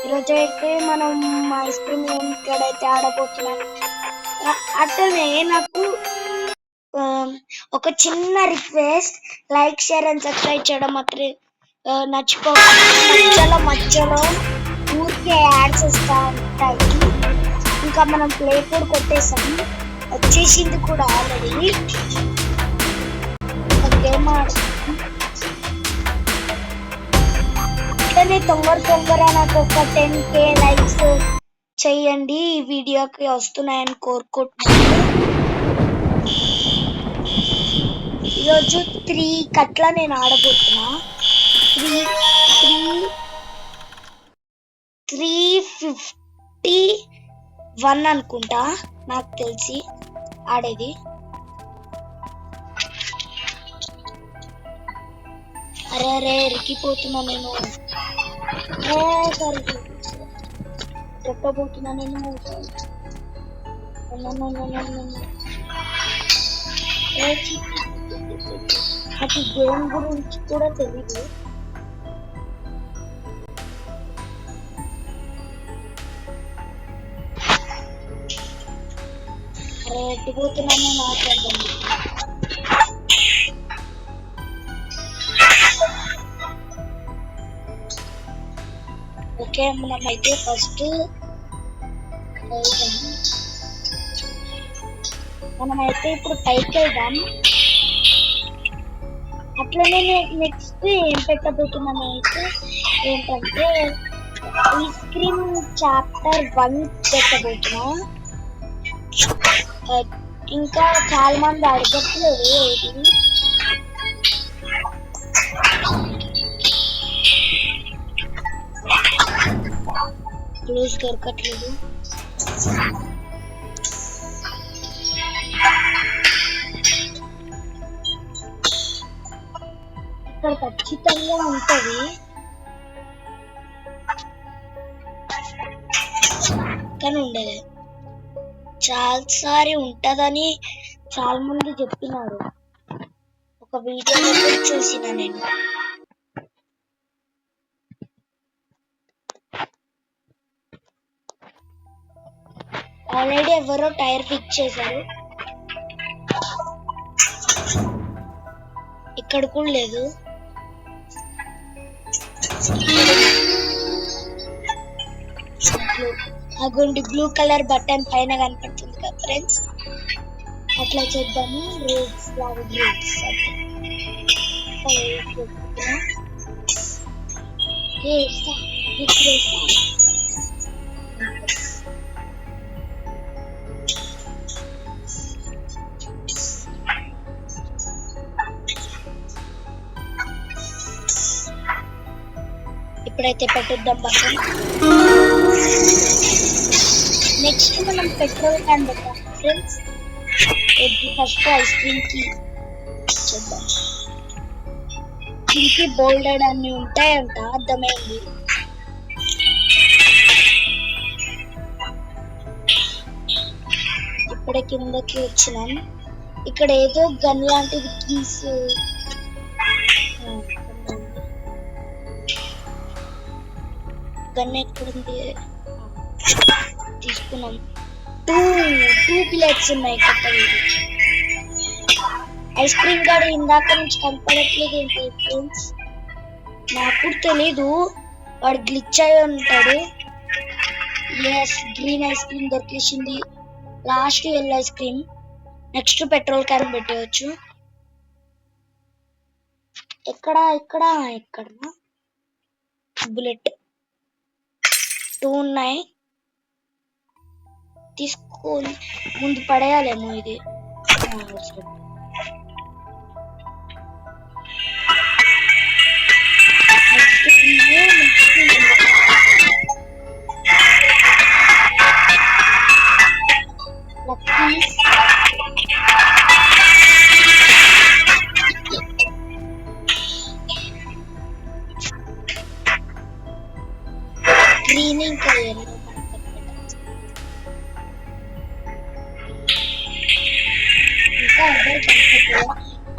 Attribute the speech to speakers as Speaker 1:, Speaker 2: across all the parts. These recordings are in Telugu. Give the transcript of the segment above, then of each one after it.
Speaker 1: ఈరోజు అయితే మనం ఐస్ క్రీమ్ ఇక్కడైతే ఆడబోతున్నాం. అట్లనే నాకు ఒక చిన్న request, like share and subscribe చేయడం మాత్రం మధ్యలో మధ్యలో ఊరికే యాడ్స్ వస్తూ ఉంటాయి. ఇంకా మనం ప్లే కూడా కొట్టేసాం, వచ్చేసింది కూడా ఆల్రెడీ. గేమ్ ఆడుతున్నాం అట్లనే తొందర నాకు ఒక 10K లైక్స్ చెయ్యండి, ఈ వీడియోకి వస్తున్నాయని కోరుకుంటున్నాను. ఈరోజు 3 కట్ల నేను ఆడబోతున్నా. 351 అనుకుంటా నాకు తెలిసి ఆడేది. అరే ఎరికిపోతున్నా నేను, చెప్పబోతున్నా నేను. నాకు గేమ్ గురించి కూడా తెలీదు. అరే ఎట్టిపోతున్నాను మాట్లాడదాం. ఓకే, మనమైతే ఫస్ట్ ఇప్పుడు పైకి వెళ్దాం. అట్లనే నెక్స్ట్ ఏం పెట్టబోతున్నాను అయితే ఏంటంటే ఐస్ క్రీమ్ చాప్టర్ 1 పెట్టబోతున్నా. ఇంకా చాలా మంది అడగట్లేదు ఏది క్లూస్ దొరకట్లేదు. ఇక్కడ ఖచ్చితంగా ఉంటది కానీ ఉండలేదు. చాలాసారి ఉంటదని చాలా మంది చెప్తున్నారు. ఒక వీడియోలో చూసిన నేను. ఆల్రెడీ ఎవరో టైర్ ఫిక్స్ చేశారు, ఇక్కడ కూడా లేదు. అగోండి బ్లూ కలర్ బటన్ పైన కనపడుతుంది కదా ఫ్రెండ్స్, అట్లా చేద్దాము. రేట్స్ ఇప్పుడైతే పెట్టిద్దాం బటన్. నెక్స్ట్ మనం పెట్రోల్ క్యాన్ పెట్టాం ఫ్రెండ్స్. ఫస్ట్ ఐస్ క్రీమ్ కి చేద్దాం. దీనికి బోల్డెడ్ అన్ని ఉంటాయంట, అర్థమైంది. ఇప్పుడే కిందకి వచ్చినాం. ఇక్కడ ఏదో గన్ లాంటిది కీస్ గన్ ఎక్కడుంది తీసుకున్నాం. 2 ప్లేట్స్ ఉన్నాయి కొత్తవి. ఐస్ క్రీమ్ గాడు ఇందాక నుంచి కనపడట్లేదు ఏంటి ఫ్రెండ్స్, నాకు తెలీదు. వాడు గ్లిచ్ అయి ఉంటాడు. గ్రీన్ ఐస్ క్రీమ్ దొరికేసింది, last yellow ice cream. Next petrol can పెట్టవచ్చు. ఎక్కడ బుల్లెట్ 2 ఉన్నాయి, తీసుకొని ముందు పడేయాలేమో ఇది. గ్రీన్ ఇంకా ఎల్లో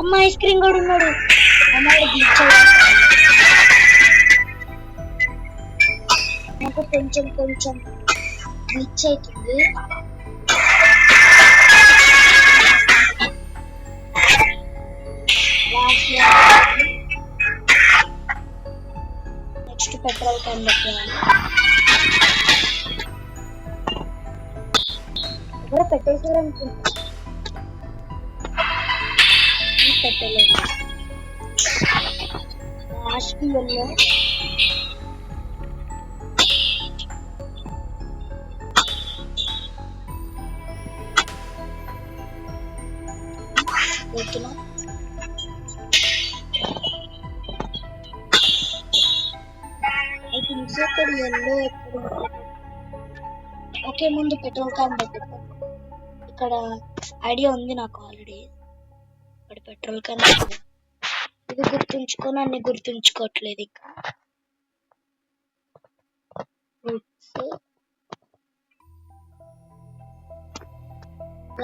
Speaker 1: అమ్మ ఐస్ క్రీమ్ కూడా ఉన్నాడు. అమ్మాయి గ్లిచ్ నాకు కొంచెం కొంచెం గ్లిచ్ అవుతుంది. నెక్స్ట్ పెట్రోల్ క్యాన్ పెట్టేయాలి. ఎవరో పెట్టేసారు అనుకుంటా, పెట్టలేదు. లాస్ట్ వెళ్ళా పోతున్నా. ఇక్కడ ఎల్లో ఎక్కడ ఓకే, ముందు పెట్రోల్ క్యాన్ పెట్టేద్దాం. ఇక్కడ ఐడియా ఉంది నాకు ఆల్రెడీ. ఇక్కడ పెట్రోల్ క్యాన్ ఇది గుర్తుంచుకొని అన్ని గుర్తుంచుకోవట్లేదు. ఇక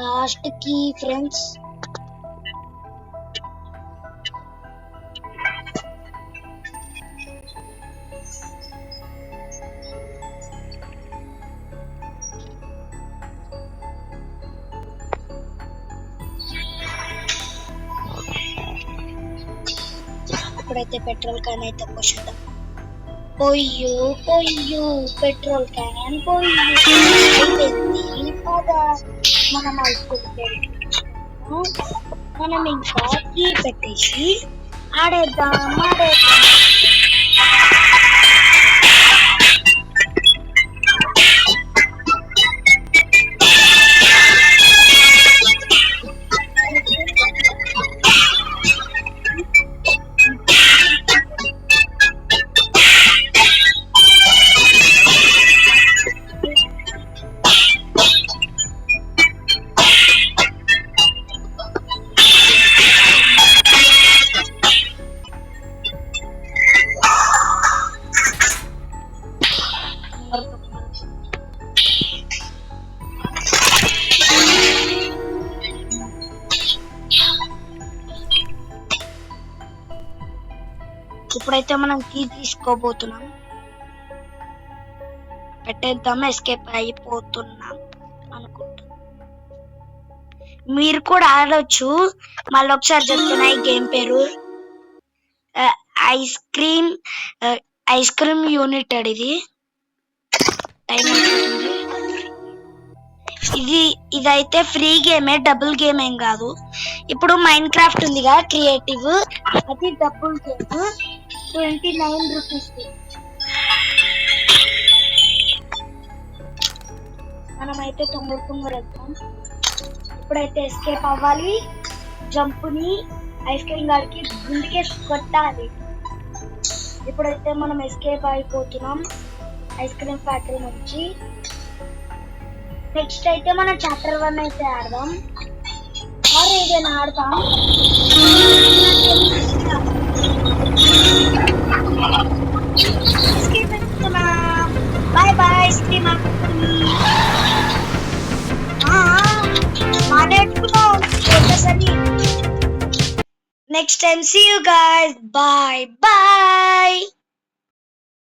Speaker 1: లాస్ట్ కి ఫ్రెండ్స్ ఇప్పుడైతే పెట్రోల్ క్యాన్ అయితే పోషిద్దాం. పొయ్యు పెట్రోల్ క్యాన్ పొయ్యి పద మనం మనం ఇంకా కీ పెట్టేసి ఆడేద్దాం. ఇప్పుడైతే మనం కీ తీసుకోబోతున్నాం. పెట్టేద్దాం. ఎస్కేప్ అయిపోతున్నాం అనుకుంటా. మీరు కూడా ఆడొచ్చు. మళ్ళీ ఒకసారి చెప్తున్నా ఈ గేమ్ పేరు ఐస్ క్రీమ్ యూనిటెడ్. ఇదైతే ఫ్రీ గేమే, డబుల్ గేమ్ ఏం కాదు. ఇప్పుడు మైన్ క్రాఫ్ట్ ఉందిగా క్రియేటివ్, అది డబుల్ గేమ్ 29 రూపీస్. మనమైతే తొందర వెళ్తాం. ఇప్పుడైతే ఎస్కేప్ అవ్వాలి. జంపుని ఐస్ క్రీమ్ గారికి గుండెకేసి కొట్టాలి. ఇప్పుడైతే మనం ఎస్కేప్ అయిపోతున్నాం ఐస్ క్రీమ్ ఫ్యాక్టరీ నుంచి. నెక్స్ట్ అయితే మనం చాప్టర్ 1 అయితే ఆడదాం. ఏదైనా ఆడతాం. Bye bye ice cream next time. See you guys. Bye bye.